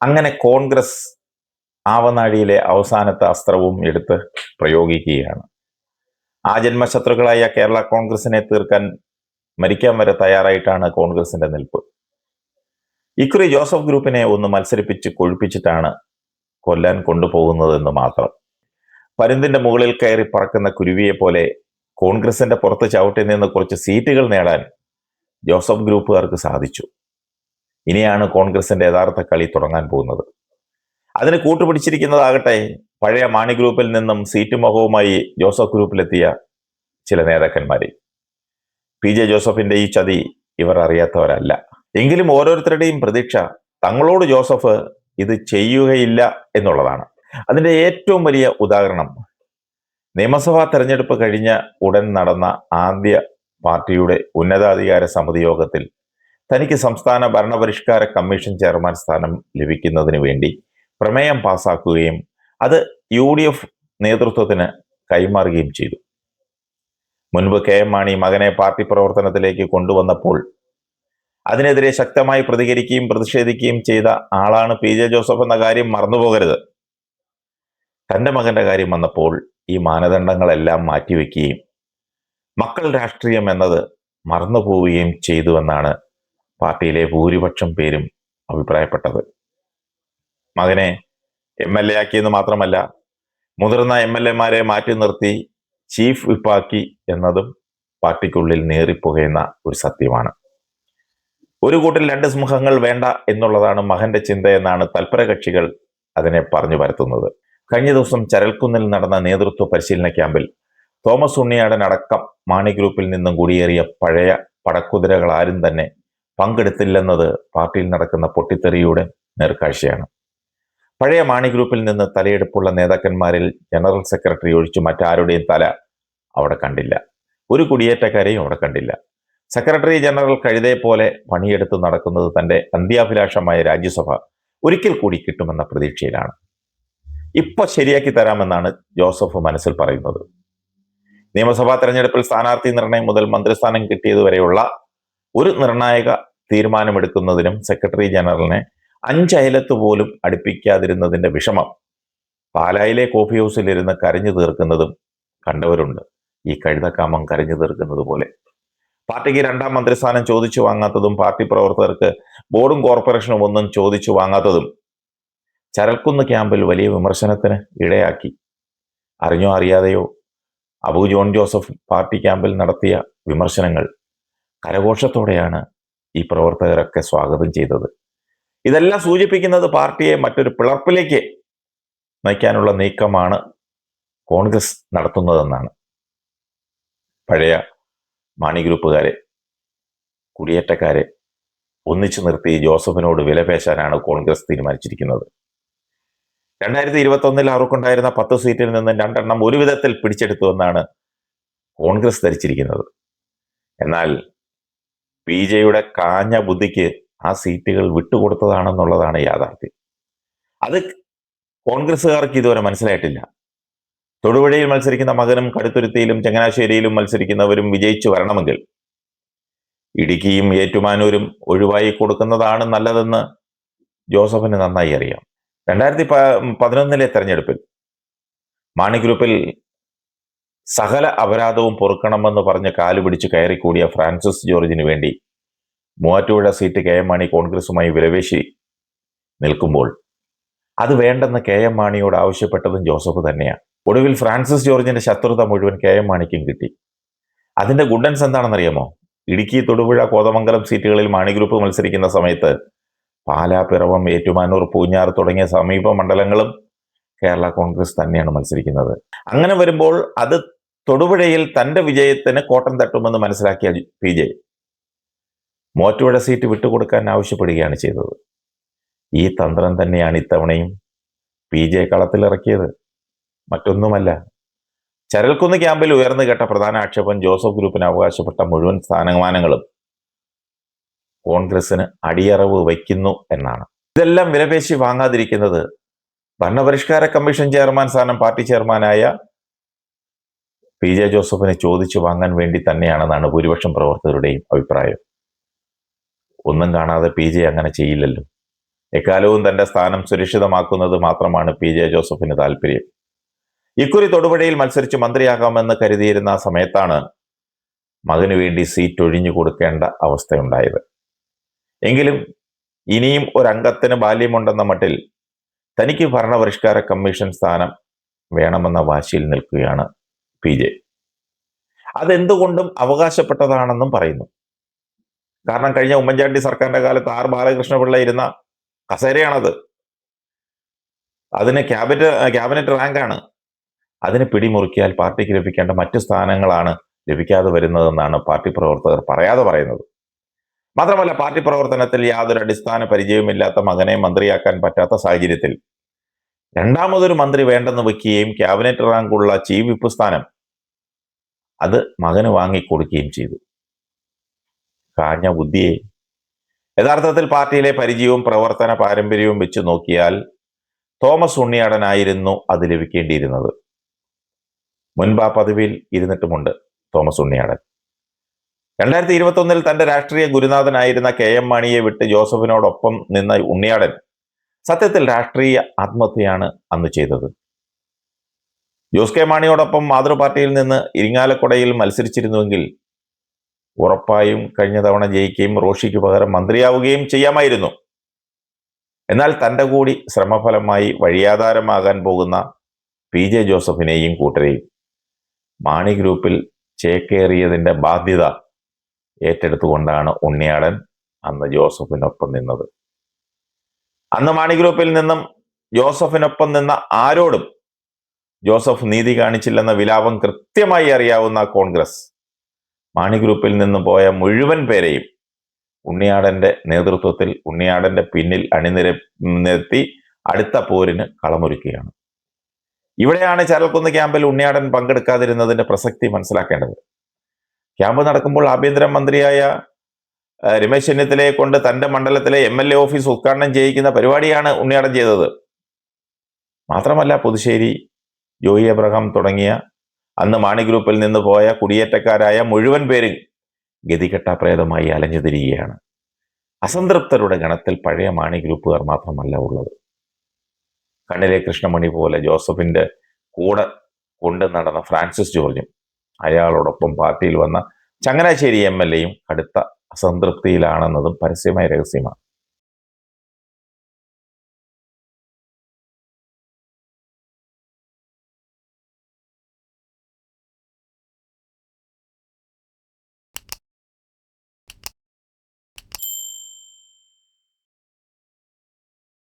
അങ്ങനെ കോൺഗ്രസ് ആവനാഴിയിലെ അവസാനത്തെ അസ്ത്രവും എടുത്ത് പ്രയോഗിക്കുകയാണ്. ആ ജന്മശത്രുക്കളായ കേരള കോൺഗ്രസിനെ തീർക്കാൻ മരിക്കാൻ വരെ തയ്യാറായിട്ടാണ് കോൺഗ്രസിന്റെ നിൽപ്പ്. ഇക്കുറി ജോസഫ് ഗ്രൂപ്പിനെ ഒന്ന് മത്സരിപ്പിച്ച് കൊഴുപ്പിച്ചിട്ടാണ് കൊല്ലാൻ കൊണ്ടുപോകുന്നതെന്ന് മാത്രം. പരുന്തിന്റെ മുകളിൽ കയറി പറക്കുന്ന കുരുവിയെ പോലെ കോൺഗ്രസിന്റെ പുറത്ത് ചവിട്ടി നിന്ന് കുറച്ച് സീറ്റുകൾ നേടാൻ ജോസഫ് ഗ്രൂപ്പുകാർക്ക് സാധിച്ചു. ഇനിയാണ് കോൺഗ്രസിന്റെ യഥാർത്ഥ കളി തുടങ്ങാൻ പോകുന്നത്. അതിന് കൂട്ടുപിടിച്ചിരിക്കുന്നതാകട്ടെ പഴയ മാണി ഗ്രൂപ്പിൽ നിന്നും സീറ്റ് മോഹവുമായി ജോസഫ് ഗ്രൂപ്പിലെത്തിയ ചില നേതാക്കന്മാരെ. പി ജെ ജോസഫിന്റെ ഈ ചതി ഇവർ അറിയാത്തവരല്ല. എങ്കിലും ഓരോരുത്തരുടെയും പ്രതീക്ഷ തങ്ങളോട് ജോസഫ് ഇത് ചെയ്യുകയില്ല എന്നുള്ളതാണ്. അതിന്റെ ഏറ്റവും വലിയ ഉദാഹരണം നിയമസഭാ തെരഞ്ഞെടുപ്പ് കഴിഞ്ഞ ഉടൻ നടന്ന ആദ്യ പാർട്ടിയുടെ ഉന്നതാധികാര സമിതി യോഗത്തിൽ തനിക്ക് സംസ്ഥാന ഭരണപരിഷ്കാര കമ്മീഷൻ ചെയർമാൻ സ്ഥാനം ലഭിക്കുന്നതിന് വേണ്ടി പ്രമേയം പാസാക്കുകയും അത് UDF നേതൃത്വത്തിന് കൈമാറുകയും ചെയ്തു. മുൻപ് KM മാണി മകനെ പാർട്ടി പ്രവർത്തനത്തിലേക്ക് കൊണ്ടുവന്നപ്പോൾ അതിനെതിരെ ശക്തമായി പ്രതികരിക്കുകയും പ്രതിഷേധിക്കുകയും ചെയ്ത ആളാണ് പി ജെ ജോസഫ് എന്ന കാര്യം മറന്നുപോകരുത്. തന്റെ മകന്റെ കാര്യം വന്നപ്പോൾ ഈ മാനദണ്ഡങ്ങളെല്ലാം മാറ്റിവെക്കുകയും മക്കൾ രാഷ്ട്രീയം എന്നത് മറന്നുപോവുകയും ചെയ്തുവെന്നാണ് പാർട്ടിയിലെ ഭൂരിപക്ഷം പേരും അഭിപ്രായപ്പെട്ടത്. മകനെ MLA ആക്കിയെന്ന് മാത്രമല്ല, മുതിർന്ന MLA മാരെ മാറ്റി നിർത്തി ചീഫ് വിപ്പാക്കി എന്നതും പാർട്ടിക്കുള്ളിൽ നേറിപ്പുകയുന്ന ഒരു സത്യമാണ്. ഒരു കൂട്ടിൽ രണ്ട് സിംഹങ്ങൾ വേണ്ട എന്നുള്ളതാണ് മകന്റെ ചിന്തയെന്നാണ് തൽപര കക്ഷികൾ അതിനെ പറഞ്ഞു പരത്തുന്നത്. കഴിഞ്ഞ ദിവസം ചരൽക്കുന്നിൽ നടന്ന നേതൃത്വ പരിശീലന ക്യാമ്പിൽ തോമസ് ഉണ്ണിയാടൻ അടക്കം മാണി ഗ്രൂപ്പിൽ നിന്നും കുടിയേറിയ പഴയ പടക്കുതിരകൾ ആരും തന്നെ പങ്കെടുത്തില്ലെന്നത് പാർട്ടിയിൽ നടക്കുന്ന പൊട്ടിത്തെറിയുടെ നേർക്കാഴ്ചയാണ്. പഴയ മാണി ഗ്രൂപ്പിൽ നിന്ന് തലയെടുപ്പുള്ള നേതാക്കന്മാരിൽ ജനറൽ സെക്രട്ടറി ഒഴിച്ചു മറ്റാരുടെയും തല അവിടെ കണ്ടില്ല. ഒരു കുടിയേറ്റക്കാരെയും അവിടെ കണ്ടില്ല. സെക്രട്ടറി ജനറൽ കഴുതയെ പോലെ പണിയെടുത്ത് നടക്കുന്നത് തന്റെ അന്ത്യാഭിലാഷമായ രാജ്യസഭ ഒരിക്കൽ കൂടി കിട്ടുമെന്ന പ്രതീക്ഷയിലാണ്. ഇപ്പൊ ശരിയാക്കി തരാമെന്നാണ് ജോസഫ് മനസ്സിൽ പറയുന്നത്. നിയമസഭാ തെരഞ്ഞെടുപ്പിൽ സ്ഥാനാർത്ഥി നിർണയം മുതൽ മന്ത്രിസ്ഥാനം കിട്ടിയതുവരെയുള്ള ഒരു നിർണായക തീരുമാനമെടുക്കുന്നതിനും സെക്രട്ടറി ജനറലിനെ 5 അയലത്ത് പോലും അടുപ്പിക്കാതിരുന്നതിന്റെ വിഷമം പാലായിലെ കോഫി ഹൗസിലിരുന്ന് കരഞ്ഞു തീർക്കുന്നതും കണ്ടവരുണ്ട്. ഈ കഴുതക്കാമം കരഞ്ഞു തീർക്കുന്നത് പോലെ പാർട്ടിക്ക് 2ാം മന്ത്രിസ്ഥാനം ചോദിച്ചു വാങ്ങാത്തതും പാർട്ടി പ്രവർത്തകർക്ക് ബോർഡും കോർപ്പറേഷനും ഒന്നും ചോദിച്ചു വാങ്ങാത്തതും ചരൽക്കുന്ന് ക്യാമ്പിൽ വലിയ വിമർശനത്തിന് ഇടയാക്കി. അറിഞ്ഞോ അറിയാതെയോ അബു ജോൺ ജോസഫ് പാർട്ടി ക്യാമ്പിൽ നടത്തിയ വിമർശനങ്ങൾ കരഘോഷത്തോടെയാണ് ഈ പ്രവർത്തകരൊക്കെ സ്വാഗതം ചെയ്തത്. ഇതെല്ലാം സൂചിപ്പിക്കുന്നത് പാർട്ടിയെ മറ്റൊരു പിളർപ്പിലേക്ക് നയിക്കാനുള്ള നീക്കമാണ് കോൺഗ്രസ് നടത്തുന്നതെന്നാണ്. പഴയ മാണി ഗ്രൂപ്പുകാരെ, കുടിയേറ്റക്കാരെ ഒന്നിച്ചു നിർത്തി ജോസഫിനോട് വിലപേശാനാണ് കോൺഗ്രസ് തീരുമാനിച്ചിരിക്കുന്നത്. 2021 അവർക്കുണ്ടായിരുന്ന 10 സീറ്റിൽ നിന്ന് 2 എണ്ണം ഒരു വിധത്തിൽ പിടിച്ചെടുത്തുവെന്നാണ് കോൺഗ്രസ് ധരിച്ചിരിക്കുന്നത്. എന്നാൽ PJയുടെ കാഞ്ഞ ബുദ്ധിക്ക് ആ സീറ്റുകൾ വിട്ടുകൊടുത്തതാണെന്നുള്ളതാണ് യാഥാർത്ഥ്യം. അത് കോൺഗ്രസ്സുകാർക്ക് ഇതുവരെ മനസ്സിലായിട്ടില്ല. തൊടുപുഴയിൽ മത്സരിക്കുന്ന മകനും കടുത്തുരുത്തിയിലും ചങ്ങനാശ്ശേരിയിലും മത്സരിക്കുന്നവരും വിജയിച്ചു വരണമെങ്കിൽ ഇടുക്കിയും ഏറ്റുമാനൂരും ഒഴിവായി കൊടുക്കുന്നതാണ് നല്ലതെന്ന് ജോസഫിന് നന്നായി അറിയാം. 2011 തെരഞ്ഞെടുപ്പിൽ മാണി ഗ്രൂപ്പിൽ സകല അപരാധവും പൊറുക്കണമെന്ന് പറഞ്ഞ് കാലുപിടിച്ച് കയറിക്കൂടിയ ഫ്രാൻസിസ് ജോർജിന് വേണ്ടി മൂവാറ്റുപുഴ സീറ്റ് KM മാണി കോൺഗ്രസുമായി വിലപേശി നിൽക്കുമ്പോൾ അത് വേണ്ടെന്ന് KM മാണിയോട് ആവശ്യപ്പെട്ടതും ജോസഫ് തന്നെയാണ്. ഒടുവിൽ ഫ്രാൻസിസ് ജോർജിന്റെ ശത്രുത മുഴുവൻ KM മാണിക്കും കിട്ടി. അതിന്റെ ഗുഡൻസ് എന്താണെന്നറിയാമോ? ഇടുക്കി, തൊടുപുഴ, കോതമംഗലം സീറ്റുകളിൽ മാണി ഗ്രൂപ്പ് മത്സരിക്കുന്ന സമയത്ത് പാലാ, പിറവം, ഏറ്റുമാനൂർ, പൂഞ്ഞാർ തുടങ്ങിയ സമീപ മണ്ഡലങ്ങളും കേരള കോൺഗ്രസ് തന്നെയാണ് മത്സരിക്കുന്നത്. അങ്ങനെ വരുമ്പോൾ അത് തൊടുപുഴയിൽ തന്റെ വിജയത്തിന് കോട്ടം തട്ടുമെന്ന് മനസ്സിലാക്കിയ PJ മൂവാറ്റുപുഴ സീറ്റ് വിട്ടുകൊടുക്കാൻ ആവശ്യപ്പെടുകയാണ് ചെയ്തത്. ഈ തന്ത്രം തന്നെയാണ് ഇത്തവണയും PJ കളത്തിലിറക്കിയത്. മറ്റൊന്നുമല്ല. ചരൽക്കുന്ന് ക്യാമ്പിൽ ഉയർന്നു കേട്ട പ്രധാന ആക്ഷേപം ജോസഫ് ഗ്രൂപ്പിന് അവകാശപ്പെട്ട മുഴുവൻ സ്ഥാനമാനങ്ങളും കോൺഗ്രസിന് അടിയറവ് വയ്ക്കുന്നു എന്നാണ്. ഇതെല്ലാം വിലപേശി വാങ്ങാതിരിക്കുന്നത് ഭരണപരിഷ്കാര കമ്മീഷൻ ചെയർമാൻ സ്ഥാനം പാർട്ടി ചെയർമാനായ PJ ജോസഫിനെ ചോദിച്ചു വാങ്ങാൻ വേണ്ടി തന്നെയാണെന്നാണ് ഭൂരിപക്ഷം പ്രവർത്തകരുടെയും അഭിപ്രായം. ഒന്നും കാണാതെ PJ അങ്ങനെ ചെയ്യില്ലല്ലോ. എക്കാലവും തന്റെ സ്ഥാനം സുരക്ഷിതമാക്കുന്നത് മാത്രമാണ് PJ ജോസഫിന് താല്പര്യം. ഇക്കുറി തൊടുപുഴയിൽ മത്സരിച്ച് മന്ത്രിയാകാമെന്ന് കരുതിയിരുന്ന ആ സമയത്താണ് മകനു വേണ്ടി സീറ്റ് ഒഴിഞ്ഞു കൊടുക്കേണ്ട അവസ്ഥയുണ്ടായത്. എങ്കിലും ഇനിയും ഒരംഗത്തിന് ബാല്യമുണ്ടെന്ന മട്ടിൽ തനിക്ക് ഭരണപരിഷ്കാര കമ്മീഷൻ സ്ഥാനം വേണമെന്ന വാശിയിൽ നിൽക്കുകയാണ് PJ. അതെന്തുകൊണ്ടും അവകാശപ്പെട്ടതാണെന്നും പറയുന്നു. കാരണം കഴിഞ്ഞ ഉമ്മൻചാണ്ടി സർക്കാരിന്റെ കാലത്ത് R ബാലകൃഷ്ണപിള്ള ഇരുന്ന കസേരയാണത്. അതിന് ക്യാബിനറ്റ് റാങ്കാണ്. അതിന് പിടിമുറുക്കിയാൽ പാർട്ടിക്ക് ലഭിക്കേണ്ട മറ്റു സ്ഥാനങ്ങളാണ് ലഭിക്കാതെ വരുന്നതെന്നാണ് പാർട്ടി പ്രവർത്തകർ പറയാതെ പറയുന്നത്. മാത്രമല്ല, പാർട്ടി പ്രവർത്തനത്തിൽ യാതൊരു അടിസ്ഥാന പരിചയവുമില്ലാത്ത മകനെ മന്ത്രിയാക്കാൻ പറ്റാത്ത സാഹചര്യത്തിൽ രണ്ടാമതൊരു മന്ത്രി വേണ്ടെന്ന് വെക്കുകയും ക്യാബിനറ്റ് റാങ്കുള്ള ചീഫ് വിപ്പ് സ്ഥാനം അത് മകന് വാങ്ങിക്കൊടുക്കുകയും ചെയ്തു. കാഞ്ഞ ബുദ്ധിയെ. യഥാർത്ഥത്തിൽ പാർട്ടിയിലെ പരിചയവും പ്രവർത്തന പാരമ്പര്യവും വെച്ച് നോക്കിയാൽ തോമസ് ഉണ്ണിയാടനായിരുന്നു അത് ലഭിക്കേണ്ടിയിരുന്നത്. മുൻപ് ആ പദവിയിൽ ഇരുന്നിട്ടുമുണ്ട് തോമസ് ഉണ്ണിയാടൻ. 2021 തന്റെ രാഷ്ട്രീയ ഗുരുനാഥനായിരുന്ന KM മാണിയെ വിട്ട് ജോസഫിനോടൊപ്പം നിന്ന ഉണ്ണിയാടൻ സത്യത്തിൽ രാഷ്ട്രീയ ആത്മഹത്യയാണ് അന്ന് ചെയ്തത്. ജോസ് കെ മാണിയോടൊപ്പം മാതൃപാർട്ടിയിൽ നിന്ന് ഇരിങ്ങാലക്കുടയിൽ മത്സരിച്ചിരുന്നുവെങ്കിൽ ഉറപ്പായും കഴിഞ്ഞ തവണ ജയിക്കുകയും റോഷിക്ക് പകരം മന്ത്രിയാവുകയും ചെയ്യാമായിരുന്നു. എന്നാൽ തന്റെ കൂടി ശ്രമഫലമായി വഴിയാധാരമാകാൻ പോകുന്ന PJ ജോസഫിനെയും കൂട്ടരെയും മാണി ഗ്രൂപ്പിൽ ചേക്കേറിയതിന്റെ ബാധ്യത ഏറ്റെടുത്തുകൊണ്ടാണ് ഉണ്ണിയാടൻ അന്ന് ജോസഫിനൊപ്പം നിന്നത്. അന്ന് മാണി ഗ്രൂപ്പിൽ നിന്നും ജോസഫിനൊപ്പം നിന്ന ആരോടും ജോസഫ് നീതി കാണിച്ചില്ലെന്ന വിലാപം കൃത്യമായി അറിയാവുന്ന കോൺഗ്രസ് മാണി ഗ്രൂപ്പിൽ നിന്നും പോയ മുഴുവൻ പേരെയും ഉണ്ണിയാടന്റെ നേതൃത്വത്തിൽ, ഉണ്ണിയാടന്റെ പിന്നിൽ അണിനിരത്തി അടുത്ത പോരിന് കളമൊരുക്കുകയാണ്. ഇവിടെയാണ് ചരൽക്കുന്ന് ക്യാമ്പിൽ ഉണ്ണിയാടൻ പങ്കെടുക്കാതിരുന്നതിന്റെ പ്രസക്തി മനസ്സിലാക്കേണ്ടത്. ക്യാമ്പ് നടക്കുമ്പോൾ ആഭ്യന്തരമന്ത്രിയായ രമേശ് ചെന്നിത്തലയെ കൊണ്ട് തന്റെ മണ്ഡലത്തിലെ MLA ഓഫീസ് ഉദ്ഘാടനം ചെയ്യിക്കുന്ന പരിപാടിയാണ് ഉണ്ണിയാടൻ ചെയ്തത്. മാത്രമല്ല, പുതുശ്ശേരി, ജോയി എബ്രഹാം തുടങ്ങിയ അന്ന് മാണി ഗ്രൂപ്പിൽ നിന്ന് പോയ കുടിയേറ്റക്കാരായ മുഴുവൻ പേരും ഗതികെട്ടാപ്രേതമായി അലഞ്ഞു തിരിയുകയാണ്. അസംതൃപ്തരുടെ ഗണത്തിൽ പഴയ മാണി ഗ്രൂപ്പുകാർ മാത്രമല്ല ഉള്ളത്. കണ്ണിലെ കൃഷ്ണമണി പോലെ ജോസഫിന്റെ കൂടെ കൊണ്ടു നടന്ന ഫ്രാൻസിസ് ജോർജും അയാളോടൊപ്പം പാർട്ടിയിൽ വന്ന ചങ്ങനാശ്ശേരി MLA യും കടുത്ത അസംതൃപ്തിയിലാണെന്നതും പരസ്യമായ രഹസ്യമാണ്.